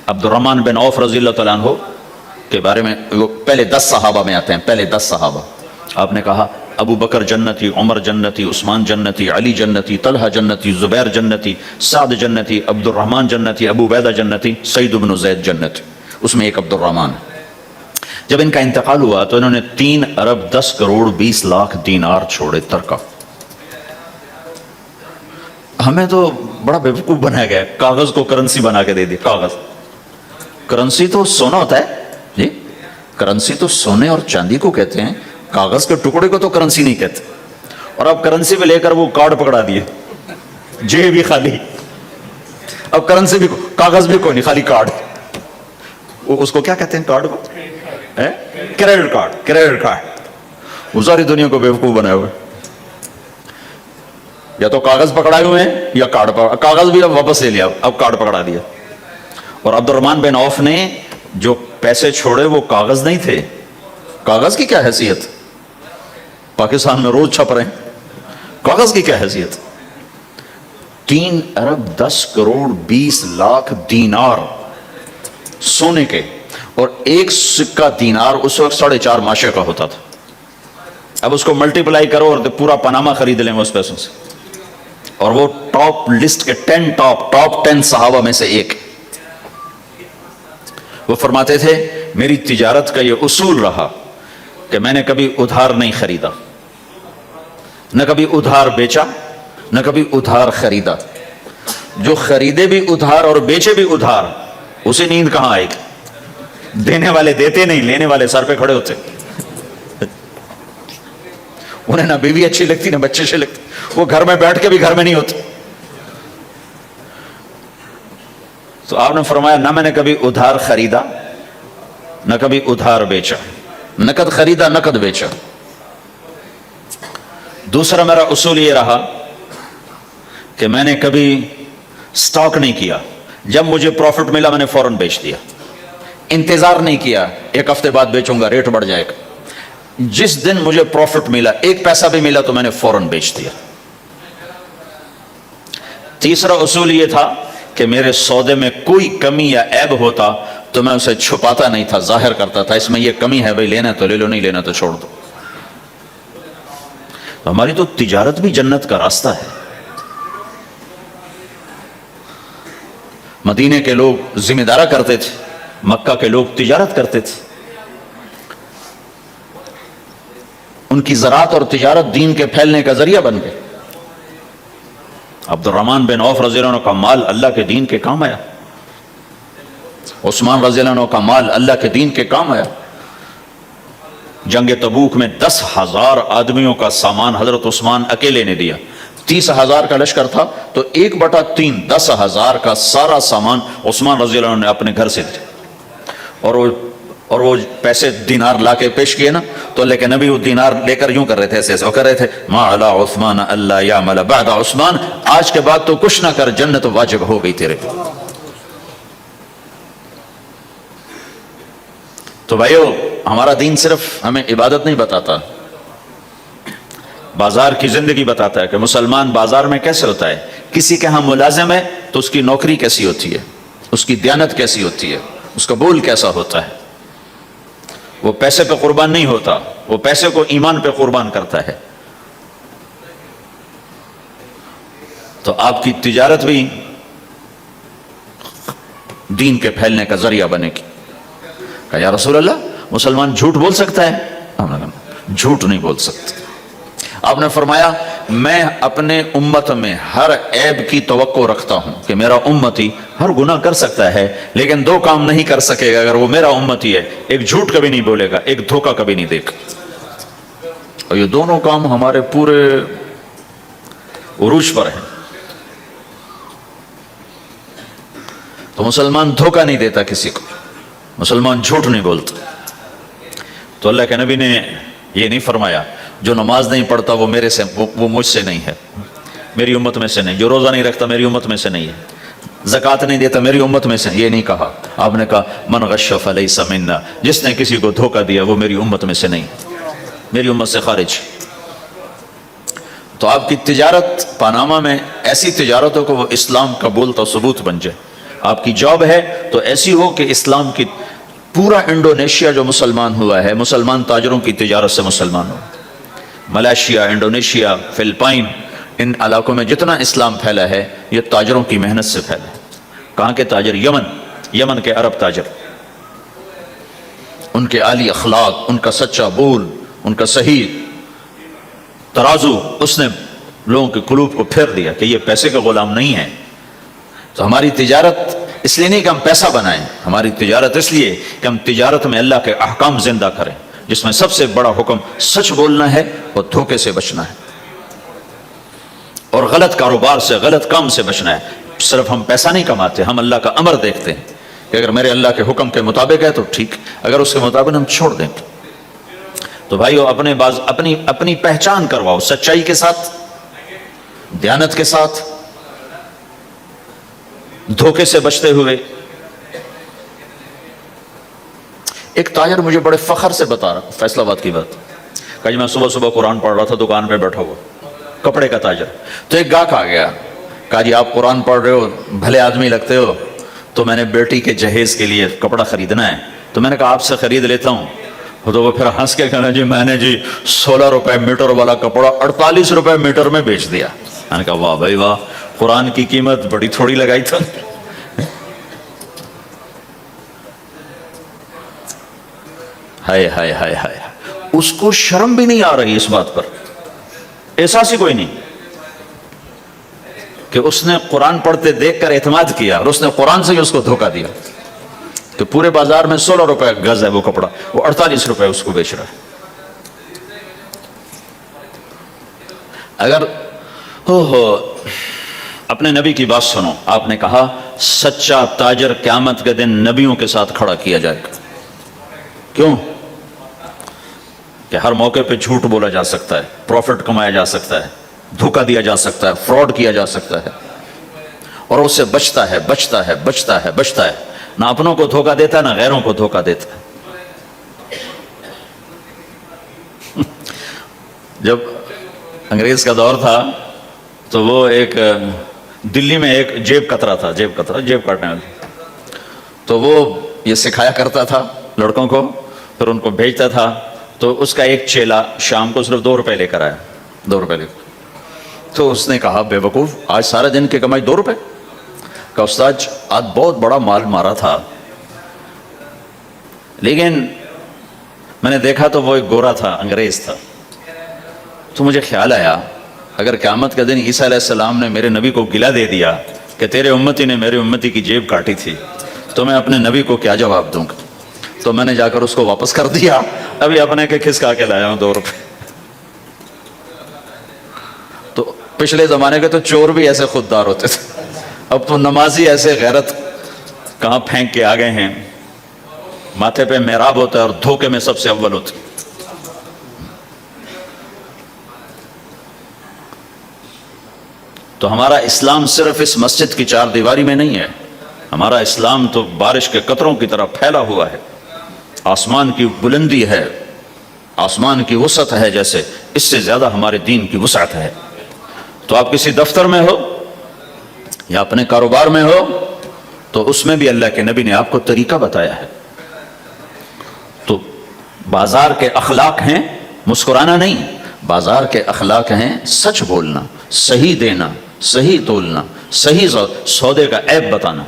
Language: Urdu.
عبدالرحمن بن عوف رضی اللہ تعالیٰ عنہ کے بارے میں، وہ پہلے 10 صحابہ میں آتے ہیں، پہلے 10 صحابہ. آپ نے کہا ابو بکر جنتی، عمر جنتی، عثمان جنتی، علی جنتی، طلحہ جنتی، زبیر جنتی، سعد جنتی، عبدالرحمن جنتی، ابو عبیدہ جنتی، سعید بن زید جنتی. اس میں ایک عبدالرحمن. جب ان کا انتقال ہوا تو انہوں نے 3 ارب 10 کروڑ 20 لاکھ دینار چھوڑے ترکہ. ہمیں تو بڑا بیوقوف بنایا گیا، کاغذ کو کرنسی بنا کے دے دی. کاغذ، کرنسی تو سونا ہوتا ہے جی، کرنسی تو سونے اور چاندی کو کہتے ہیں، کاغذ کے ٹکڑے کو تو کرنسی نہیں کہتے. اور اب کرنسی میں لے کر وہ کارڈ پکڑا دیے، جیب بھی خالی، اب کرنسی بھی، کاغذ بھی کوئی نہیں، خالی کارڈ. اس کو کیا کہتے ہیں کارڈ کو؟ Credit card. کریڈٹ کارڈ وہ ساری دنیا کو بیوقوف بنائے ہوئے. یا تو کاغذ پکڑائے ہوئے ہیں یا کارڈ پکڑا، کاغذ بھی اب واپس لے لیا، اب کارڈ پکڑا دیا. اور عبدالرحمن بن عوف نے جو پیسے چھوڑے وہ کاغذ نہیں تھے. کاغذ کی کیا حیثیت؟ پاکستان میں روز چھپ رہے ہیں، کاغذ کی کیا حیثیت؟ 3 ارب 10 کروڑ 20 لاکھ دینار سونے کے، اور ایک سکہ دینار اس وقت 4.5 ماشے کا ہوتا تھا. اب اس کو ملٹیپلائی کرو اور پورا پاناما خرید لیں اس پیسوں سے. اور وہ ٹاپ لسٹ کے 10 10 صحابہ میں سے ایک. وہ فرماتے تھے میری تجارت کا یہ اصول رہا کہ میں نے کبھی ادھار نہیں خریدا، نہ کبھی ادھار بیچا، نہ کبھی ادھار خریدا. جو خریدے بھی ادھار اور بیچے بھی ادھار، اسے نیند کہاں آئے گی؟ دینے والے دیتے نہیں، لینے والے سر پہ کھڑے ہوتے. انہیں نہ بیوی اچھی لگتی نہ بچے اچھے لگتے، وہ گھر میں بیٹھ کے بھی گھر میں نہیں ہوتے. تو آپ نے فرمایا نہ میں نے کبھی ادھار خریدا، نہ کبھی ادھار بیچا، نقد خریدا نقد بیچا. دوسرا میرا اصول یہ رہا کہ میں نے کبھی سٹاک نہیں کیا، جب مجھے پروفٹ ملا میں نے فوراً بیچ دیا. انتظار نہیں کیا 1 ہفتے بعد بیچوں گا ریٹ بڑھ جائے گا. جس دن مجھے پروفٹ ملا، 1 پیسہ بھی ملا تو میں نے فوراً بیچ دیا. تیسرا اصول یہ تھا کہ میرے سودے میں کوئی کمی یا عیب ہوتا تو میں اسے چھپاتا نہیں تھا، ظاہر کرتا تھا اس میں یہ کمی ہے، بھائی لینا تو لے لو، نہیں لینا تو چھوڑ دو. ہماری تو تجارت بھی جنت کا راستہ ہے. مدینے کے لوگ ذمہ دارا کرتے تھے، مکہ کے لوگ تجارت کرتے تھے. ان کی زراعت اور تجارت دین کے پھیلنے کا ذریعہ بن گئے. عبدالرحمن بن عوف رضی اللہ عنہ کا مال اللہ کے دین کے کام آیا. عثمان رضی اللہ عنہ کا مال اللہ کے دین کے کام آیا. جنگ تبوک میں 10,000 آدمیوں کا سامان حضرت عثمان اکیلے نے دیا. 30,000 کا لشکر تھا تو 1/3 10,000 کا سارا سامان عثمان رضی اللہ عنہ نے اپنے گھر سے دیا. اور وہ پیسے دینار لا کے پیش کیے نا تو اللہ کے نبی وہ دینار لے کر یوں کر رہے تھے، ایسے ایسے وہ کر رہے تھے ما علی عثمان اللہ یعمل بعد عثمان، آج کے بعد تو کچھ نہ کر، جنت واجب ہو گئی تیرے. تو بھائیو ہمارا دین صرف ہمیں عبادت نہیں بتاتا، بازار کی زندگی بتاتا ہے کہ مسلمان بازار میں کیسے ہوتا ہے. کسی کے ہاں ملازم ہے تو اس کی نوکری کیسی ہوتی ہے، اس کی دیانت کیسی ہوتی ہے، اس کا بول کیسا ہوتا ہے. وہ پیسے پہ قربان نہیں ہوتا، وہ پیسے کو ایمان پہ قربان کرتا ہے. تو آپ کی تجارت بھی دین کے پھیلنے کا ذریعہ بنے گی. کہا یا رسول اللہ مسلمان جھوٹ بول سکتا ہے؟ جھوٹ نہیں بول سکتا. آپ نے فرمایا میں اپنے امت میں ہر عیب کی توقع رکھتا ہوں کہ میرا امتی ہر گناہ کر سکتا ہے لیکن 2 کام نہیں کر سکے گا اگر وہ میرا امتی ہے. ایک جھوٹ کبھی نہیں بولے گا، ایک دھوکہ کبھی نہیں دے گا. اور یہ دونوں کام ہمارے پورے عروج پر ہیں. تو مسلمان دھوکہ نہیں دیتا کسی کو، مسلمان جھوٹ نہیں بولتا. تو اللہ کے نبی نے یہ نہیں فرمایا جو نماز نہیں پڑھتا وہ میرے سے، وہ مجھ سے نہیں ہے، میری امت میں سے نہیں. جو روزہ نہیں رکھتا میری امت میں سے نہیں ہے. زکوٰۃ نہیں دیتا میری امت میں سے، یہ نہیں کہا. آپ نے کہا من غش فلیس منا، جس نے کسی کو دھوکہ دیا وہ میری امت میں سے نہیں، میری امت سے خارج. تو آپ کی تجارت پاناما میں ایسی تجارت ہو کہ وہ اسلام کا بولتا ثبوت بن جائے. آپ کی جاب ہے تو ایسی ہو کہ اسلام کی پورا انڈونیشیا جو مسلمان ہوا ہے، مسلمان تاجروں کی تجارت سے مسلمان ہو. ملائیشیا، انڈونیشیا، فلپائن، ان علاقوں میں جتنا اسلام پھیلا ہے یہ تاجروں کی محنت سے پھیلا ہے. کہاں کے تاجر؟ یمن کے عرب تاجر. ان کے عالی اخلاق، ان کا سچا بول، ان کا صحیح ترازو، اس نے لوگوں کے قلوب کو پھیر دیا کہ یہ پیسے کا غلام نہیں ہے. تو ہماری تجارت اس لیے نہیں کہ ہم پیسہ بنائیں، ہماری تجارت اس لیے کہ ہم تجارت میں اللہ کے احکام زندہ کریں، جس میں سب سے بڑا حکم سچ بولنا ہے اور دھوکے سے بچنا ہے، اور غلط کاروبار سے، غلط کام سے بچنا ہے. صرف ہم پیسہ نہیں کماتے، ہم اللہ کا امر دیکھتے ہیں کہ اگر میرے اللہ کے حکم کے مطابق ہے تو ٹھیک، اگر اس کے مطابق ہم چھوڑ دیں. تو بھائیو اپنی پہچان کرواؤ سچائی کے ساتھ، دیانت کے ساتھ، دھوکے سے بچتے ہوئے. ایک تاجر مجھے بڑے فخر سے بتا رہا، فیصل آباد کی بات، کہ جی میں صبح صبح قرآن پڑھ رہا تھا دکان پہ بیٹھا ہوا، کپڑے کا تاجر. تو ایک گاہک آ گیا، کہا جی آپ قرآن پڑھ رہے ہو، بھلے آدمی لگتے ہو، تو میں نے بیٹی کے جہیز کے لیے کپڑا خریدنا ہے. تو میں نے کہا آپ سے خرید لیتا ہوں. تو وہ پھر ہنس کے کہنا جی میں نے جی 16 روپے میٹر والا کپڑا 48 روپے میٹر میں بیچ دیا. میں نے کہا واہ بھائی واہ، قرآن کی قیمت بڑی تھوڑی لگائی تھا. ہائے ہائے ہائے ہائے، اس کو شرم بھی نہیں آ رہی اس بات پر، احساس ہی کوئی نہیں کہ اس نے قرآن پڑھتے دیکھ کر اعتماد کیا، اور اس نے قرآن سے ہی اس کو دھوکہ دیا کہ پورے بازار میں 16 روپے گز ہے وہ کپڑا، وہ 48 روپے اس کو بیچ رہا ہے. اگر اپنے نبی کی بات سنو، آپ نے کہا سچا تاجر قیامت کے دن نبیوں کے ساتھ کھڑا کیا جائے گا. کیوں؟ کہ ہر موقع پہ جھوٹ بولا جا سکتا ہے، پروفٹ کمایا جا سکتا ہے، دھوکہ دیا جا سکتا ہے، فراڈ کیا جا سکتا ہے، اور اس سے بچتا ہے بچتا ہے بچتا ہے بچتا ہے. نہ اپنوں کو دھوکہ دیتا ہے، نہ غیروں کو دھوکہ دیتا ہے. جب انگریز کا دور تھا تو وہ ایک دلی میں ایک جیب کترا تھا، جیب کاٹنے والا، تو وہ یہ سکھایا کرتا تھا لڑکوں کو، پھر ان کو بھیجتا تھا. تو اس کا ایک چیلا شام کو صرف 2 روپے لے کر آیا، 2 روپے لے کر. تو اس نے کہا بے وقوف، آج سارے دن کی کمائی 2 روپے؟ کہ استاد آج بہت بڑا مال مارا تھا، لیکن میں نے دیکھا تو وہ ایک گورا تھا، انگریز تھا. تو مجھے خیال آیا اگر قیامت کے دن عیسیٰ علیہ السلام نے میرے نبی کو گلہ دے دیا کہ تیرے امتی نے میرے امتی کی جیب کاٹی تھی، تو میں اپنے نبی کو کیا جواب دوں گا؟ تو میں نے جا کر اس کو واپس کر دیا. ابھی اپنے کے کھسکا کے لایا ہوں 2 روپے. تو پچھلے زمانے کے تو چور بھی ایسے خوددار ہوتے تھے، اب تو نمازی ایسے غیرت کہاں پھینک کے آ گئے ہیں، ماتھے پہ محراب ہوتا ہے اور دھوکے میں سب سے اول ہوتے. تو ہمارا اسلام صرف اس مسجد کی 4 دیواری میں نہیں ہے، ہمارا اسلام تو بارش کے قطروں کی طرح پھیلا ہوا ہے. آسمان کی بلندی ہے، آسمان کی وسعت ہے، جیسے اس سے زیادہ ہمارے دین کی وسعت ہے. تو آپ کسی دفتر میں ہو یا اپنے کاروبار میں ہو تو اس میں بھی اللہ کے نبی نے آپ کو طریقہ بتایا ہے. تو بازار کے اخلاق ہیں مسکرانا نہیں، بازار کے اخلاق ہیں سچ بولنا، صحیح دینا، صحیح تولنا، صحیح سودے کا عیب بتانا.